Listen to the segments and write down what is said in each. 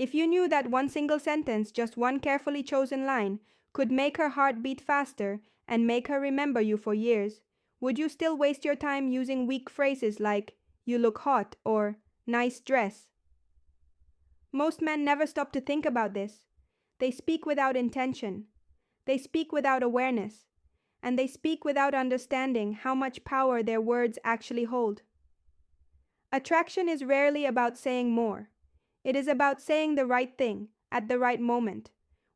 If you knew that one single sentence, just one carefully chosen line, could make her heart beat faster and make her remember you for years, would you still waste your time using weak phrases like, you look hot or nice dress? Most men never stop to think about this. They speak without intention. They speak without awareness. And they speak without understanding how much power their words actually hold. Attraction is rarely about saying more. It is about saying the right thing at the right moment,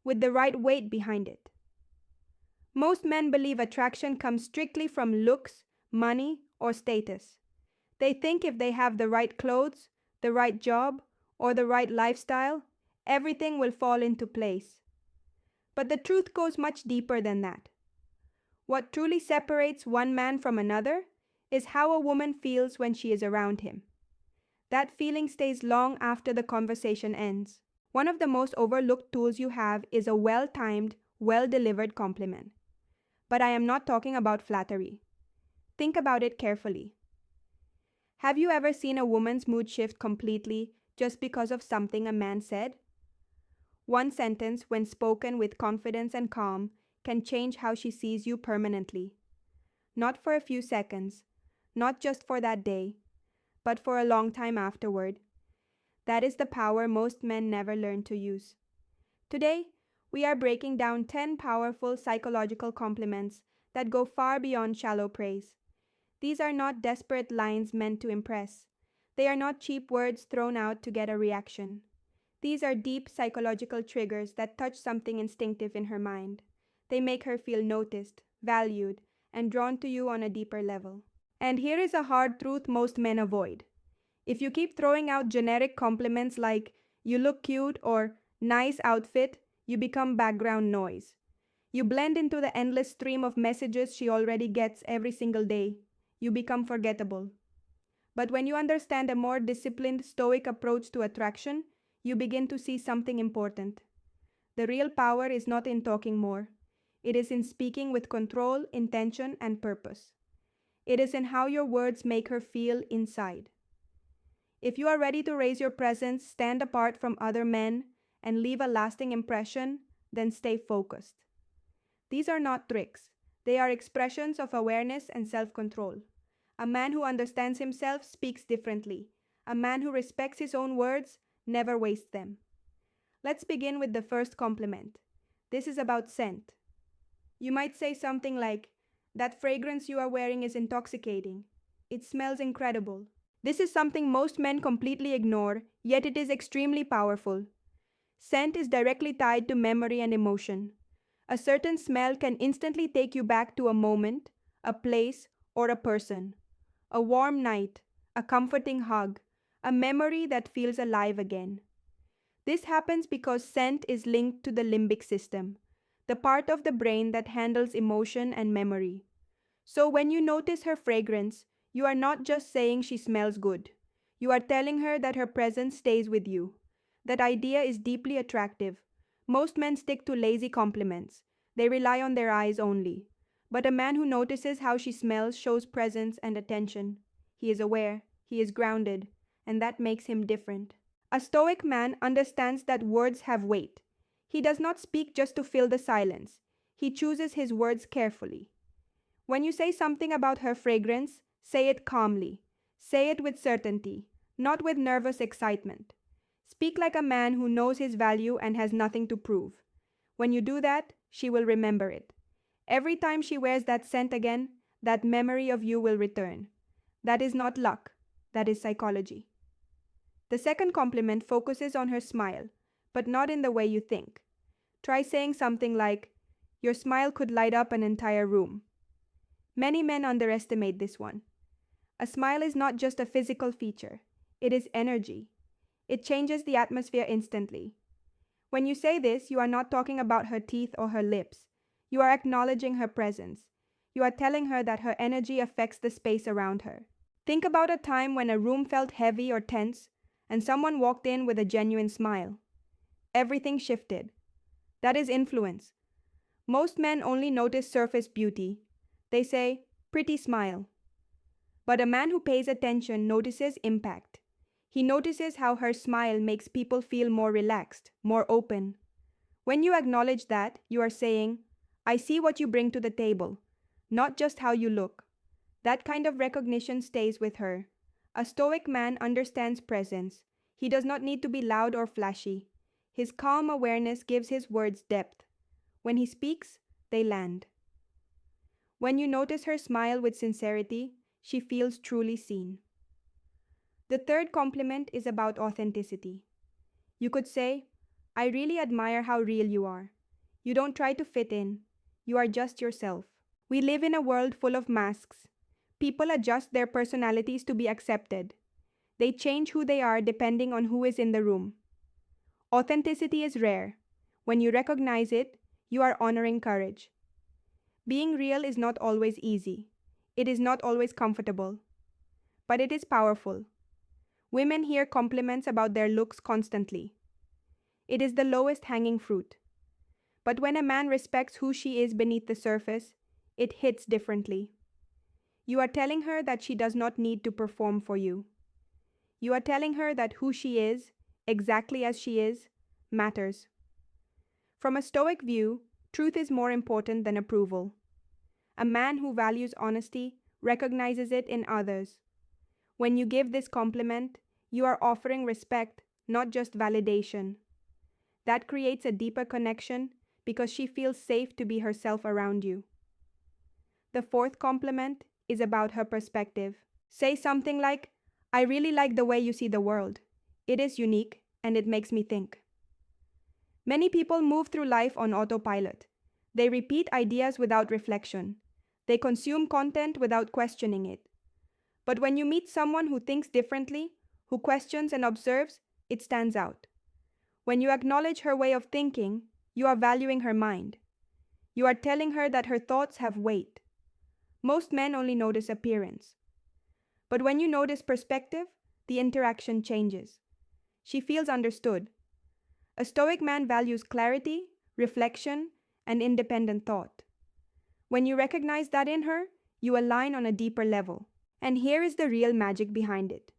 with the right weight behind it. Most men believe attraction comes strictly from looks, money, or status. They think if they have the right clothes, the right job, or the right lifestyle, everything will fall into place. But the truth goes much deeper than that. What truly separates one man from another is how a woman feels when she is around him. That feeling stays long after the conversation ends. One of the most overlooked tools you have is a well-timed, well-delivered compliment. But I am not talking about flattery. Think about it carefully. Have you ever seen a woman's mood shift completely just because of something a man said? One sentence, when spoken with confidence and calm, can change how she sees you permanently. Not for a few seconds, not just for that day, but for a long time afterward. That is the power most men never learn to use. Today, we are breaking down 10 powerful psychological compliments that go far beyond shallow praise. These are not desperate lines meant to impress. They are not cheap words thrown out to get a reaction. These are deep psychological triggers that touch something instinctive in her mind. They make her feel noticed, valued, and drawn to you on a deeper level. And here is a hard truth most men avoid. If you keep throwing out generic compliments like, you look cute or nice outfit, you become background noise. You blend into the endless stream of messages she already gets every single day. You become forgettable. But when you understand a more disciplined, stoic approach to attraction, you begin to see something important. The real power is not in talking more. It is in speaking with control, intention, and purpose. It is in how your words make her feel inside. If you are ready to raise your presence, stand apart from other men, and leave a lasting impression, then stay focused. These are not tricks. They are expressions of awareness and self-control. A man who understands himself speaks differently. A man who respects his own words never wastes them. Let's begin with the first compliment. This is about scent. You might say something like, "That fragrance you are wearing is intoxicating. It smells incredible." This is something most men completely ignore, yet it is extremely powerful. Scent is directly tied to memory and emotion. A certain smell can instantly take you back to a moment, a place, or a person. A warm night, a comforting hug, a memory that feels alive again. This happens because scent is linked to the limbic system, the part of the brain that handles emotion and memory. So when you notice her fragrance, you are not just saying she smells good. You are telling her that her presence stays with you. That idea is deeply attractive. Most men stick to lazy compliments. They rely on their eyes only. But a man who notices how she smells shows presence and attention. He is aware, he is grounded, and that makes him different. A stoic man understands that words have weight. He does not speak just to fill the silence. He chooses his words carefully. When you say something about her fragrance, say it calmly. Say it with certainty, not with nervous excitement. Speak like a man who knows his value and has nothing to prove. When you do that, she will remember it. Every time she wears that scent again, that memory of you will return. That is not luck. That is psychology. The second compliment focuses on her smile, but not in the way you think. Try saying something like, "Your smile could light up an entire room." Many men underestimate this one. A smile is not just a physical feature. It is energy. It changes the atmosphere instantly. When you say this, you are not talking about her teeth or her lips. You are acknowledging her presence. You are telling her that her energy affects the space around her. Think about a time when a room felt heavy or tense, and someone walked in with a genuine smile. Everything shifted. That is influence. Most men only notice surface beauty. They say, "Pretty smile." But a man who pays attention notices impact. He notices how her smile makes people feel more relaxed, more open. When you acknowledge that, you are saying, I see what you bring to the table, not just how you look. That kind of recognition stays with her. A Stoic man understands presence. He does not need to be loud or flashy. His calm awareness gives his words depth. When he speaks, they land. When you notice her smile with sincerity, she feels truly seen. The third compliment is about authenticity. You could say, I really admire how real you are. You don't try to fit in. You are just yourself. We live in a world full of masks. People adjust their personalities to be accepted. They change who they are depending on who is in the room. Authenticity is rare. When you recognize it, you are honoring courage. Being real is not always easy. It is not always comfortable. But it is powerful. Women hear compliments about their looks constantly. It is the lowest hanging fruit. But when a man respects who she is beneath the surface, it hits differently. You are telling her that she does not need to perform for you. You are telling her that who she is, exactly as she is, matters. From a Stoic view, truth is more important than approval. A man who values honesty recognizes it in others. When you give this compliment, you are offering respect, not just validation. That creates a deeper connection because she feels safe to be herself around you. The fourth compliment is about her perspective. Say something like, I really like the way you see the world. It is unique and it makes me think. Many people move through life on autopilot. They repeat ideas without reflection. They consume content without questioning it. But when you meet someone who thinks differently, who questions and observes, it stands out. When you acknowledge her way of thinking, you are valuing her mind. You are telling her that her thoughts have weight. Most men only notice appearance. But when you notice perspective, the interaction changes. She feels understood. A Stoic man values clarity, reflection, and independent thought. When you recognize that in her, you align on a deeper level. And here is the real magic behind it.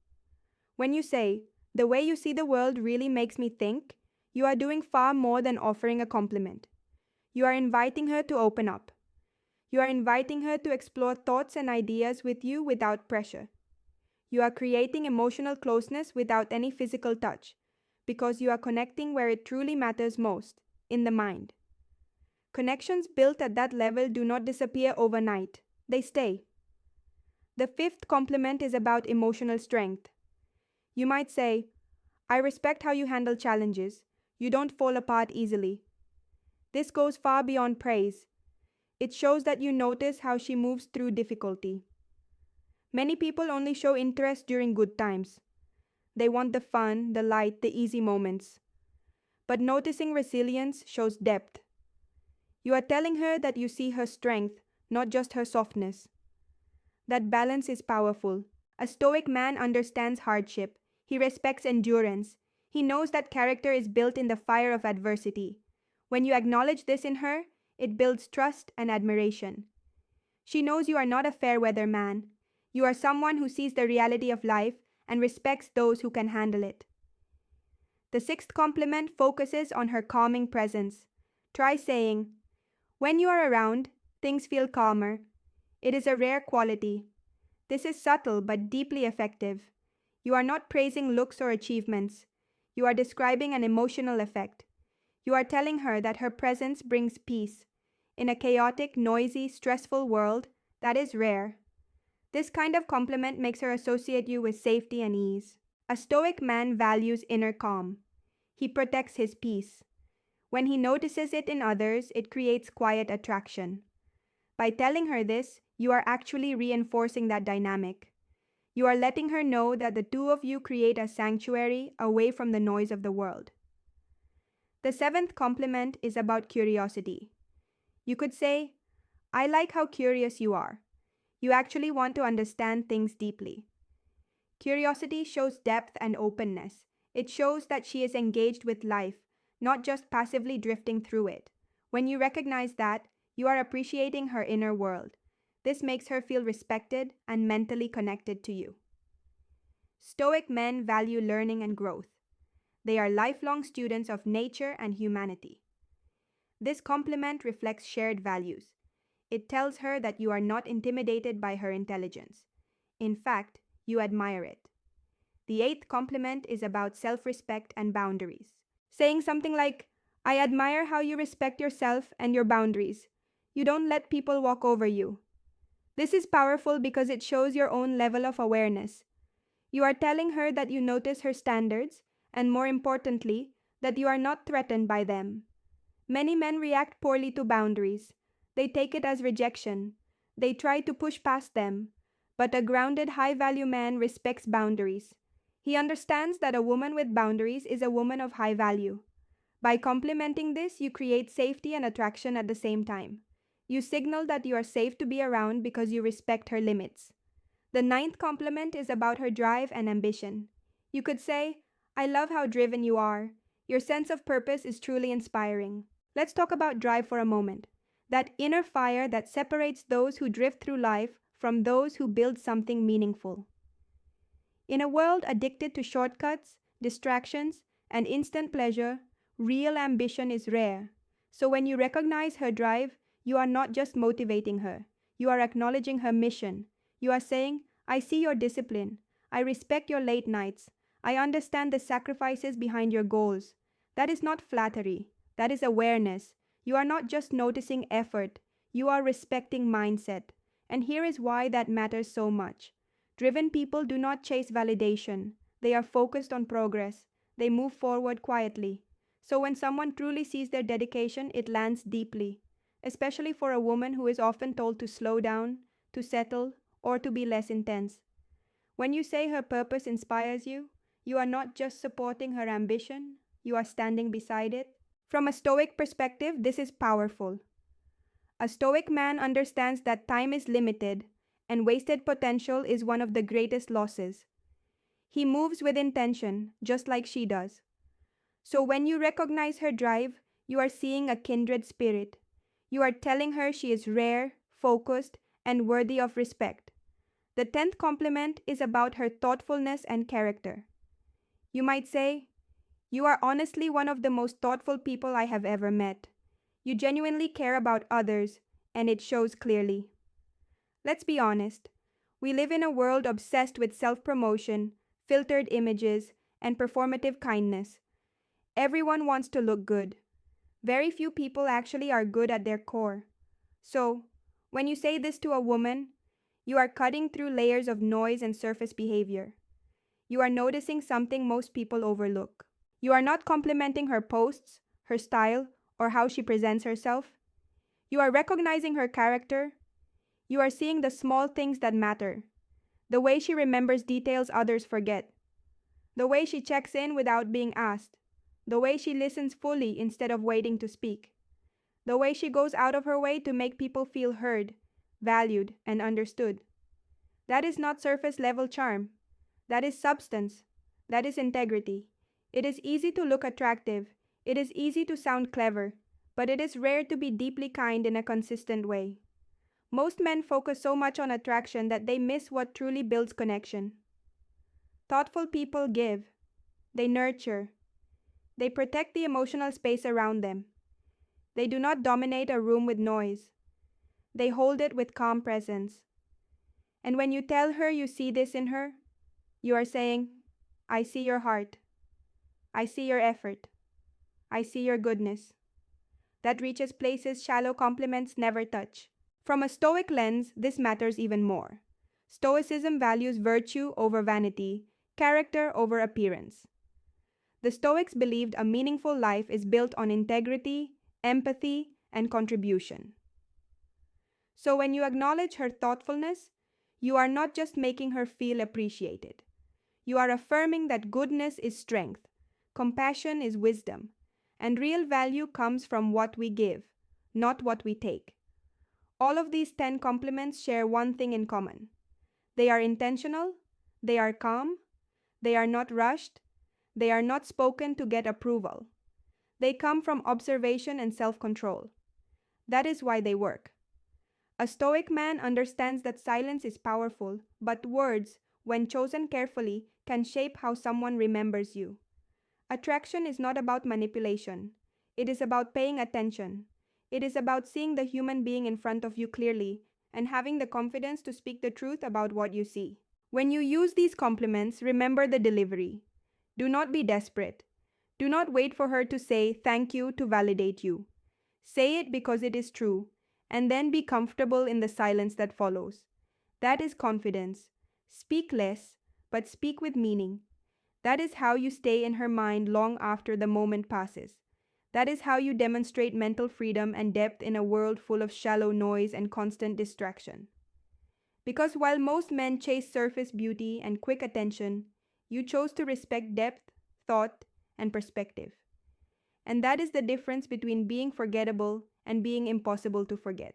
When you say, the way you see the world really makes me think, you are doing far more than offering a compliment. You are inviting her to open up. You are inviting her to explore thoughts and ideas with you without pressure. You are creating emotional closeness without any physical touch, because you are connecting where it truly matters most, in the mind. Connections built at that level do not disappear overnight. They stay. The fifth compliment is about emotional strength. You might say, I respect how you handle challenges. You don't fall apart easily. This goes far beyond praise. It shows that you notice how she moves through difficulty. Many people only show interest during good times. They want the fun, the light, the easy moments. But noticing resilience shows depth. You are telling her that you see her strength, not just her softness. That balance is powerful. A Stoic man understands hardship. He respects endurance. He knows that character is built in the fire of adversity. When you acknowledge this in her, it builds trust and admiration. She knows you are not a fair-weather man. You are someone who sees the reality of life and respects those who can handle it. The sixth compliment focuses on her calming presence. Try saying, when you are around, things feel calmer. It is a rare quality. This is subtle but deeply effective. You are not praising looks or achievements. You are describing an emotional effect. You are telling her that her presence brings peace. In a chaotic, noisy, stressful world, that is rare. This kind of compliment makes her associate you with safety and ease. A Stoic man values inner calm. He protects his peace. When he notices it in others, it creates quiet attraction. By telling her this, you are actually reinforcing that dynamic. You are letting her know that the two of you create a sanctuary away from the noise of the world. The seventh compliment is about curiosity. You could say, I like how curious you are. You actually want to understand things deeply. Curiosity shows depth and openness. It shows that she is engaged with life, not just passively drifting through it. When you recognize that, you are appreciating her inner world. This makes her feel respected and mentally connected to you. Stoic men value learning and growth. They are lifelong students of nature and humanity. This compliment reflects shared values. It tells her that you are not intimidated by her intelligence. In fact, you admire it. The eighth compliment is about self respect and boundaries. Saying something like, I admire how you respect yourself and your boundaries. You don't let people walk over you. This is powerful because it shows your own level of awareness. You are telling her that you notice her standards, and more importantly, that you are not threatened by them. Many men react poorly to boundaries. They take it as rejection. They try to push past them. But a grounded, high value man respects boundaries. He understands that a woman with boundaries is a woman of high value. By complementing this, you create safety and attraction at the same time. You signal that you are safe to be around because you respect her limits. The ninth compliment is about her drive and ambition. You could say, I love how driven you are. Your sense of purpose is truly inspiring. Let's talk about drive for a moment. That inner fire that separates those who drift through life from those who build something meaningful. In a world addicted to shortcuts, distractions, and instant pleasure, real ambition is rare. So when you recognize her drive, you are not just motivating her. You are acknowledging her mission. You are saying, I see your discipline. I respect your late nights. I understand the sacrifices behind your goals. That is not flattery. That is awareness. You are not just noticing effort. You are respecting mindset. And here is why that matters so much. Driven people do not chase validation. They are focused on progress. They move forward quietly. So when someone truly sees their dedication, it lands deeply, especially for a woman who is often told to slow down, to settle, or to be less intense. When you say her purpose inspires you, you are not just supporting her ambition, you are standing beside it. From a Stoic perspective, this is powerful. A Stoic man understands that time is limited, and wasted potential is one of the greatest losses. He moves with intention, just like she does. So when you recognize her drive, you are seeing a kindred spirit. You are telling her she is rare, focused, and worthy of respect. The 10th compliment is about her thoughtfulness and character. You might say, you are honestly one of the most thoughtful people I have ever met. You genuinely care about others, and it shows clearly. Let's be honest. We live in a world obsessed with self-promotion, filtered images, and performative kindness. Everyone wants to look good. Very few people actually are good at their core. So, when you say this to a woman, you are cutting through layers of noise and surface behavior. You are noticing something most people overlook. You are not complimenting her posts, her style, or how she presents herself. You are recognizing her character. You are seeing the small things that matter. The way she remembers details others forget. The way she checks in without being asked. The way she listens fully instead of waiting to speak. The way she goes out of her way to make people feel heard, valued, and understood. That is not surface level charm. That is substance. That is integrity. It is easy to look attractive. It is easy to sound clever. But it is rare to be deeply kind in a consistent way. Most men focus so much on attraction that they miss what truly builds connection. Thoughtful people give. They nurture. They protect the emotional space around them. They do not dominate a room with noise. They hold it with calm presence. And when you tell her you see this in her, you are saying, I see your heart. I see your effort. I see your goodness. That reaches places shallow compliments never touch. From a Stoic lens, this matters even more. Stoicism values virtue over vanity, character over appearance. The Stoics believed a meaningful life is built on integrity, empathy, and contribution. So when you acknowledge her thoughtfulness, you are not just making her feel appreciated. You are affirming that goodness is strength, compassion is wisdom, and real value comes from what we give, not what we take. All of these 10 compliments share one thing in common. They are intentional, they are calm, they are not rushed, they are not spoken to get approval. They come from observation and self-control. That is why they work. A Stoic man understands that silence is powerful, but words, when chosen carefully, can shape how someone remembers you. Attraction is not about manipulation. It is about paying attention. It is about seeing the human being in front of you clearly and having the confidence to speak the truth about what you see. When you use these compliments, remember the delivery. Do not be desperate. Do not wait for her to say thank you to validate you. Say it because it is true, and then be comfortable in the silence that follows. That is confidence. Speak less, but speak with meaning. That is how you stay in her mind long after the moment passes. That is how you demonstrate mental freedom and depth in a world full of shallow noise and constant distraction. Because while most men chase surface beauty and quick attention, you chose to respect depth, thought, and perspective. And that is the difference between being forgettable and being impossible to forget.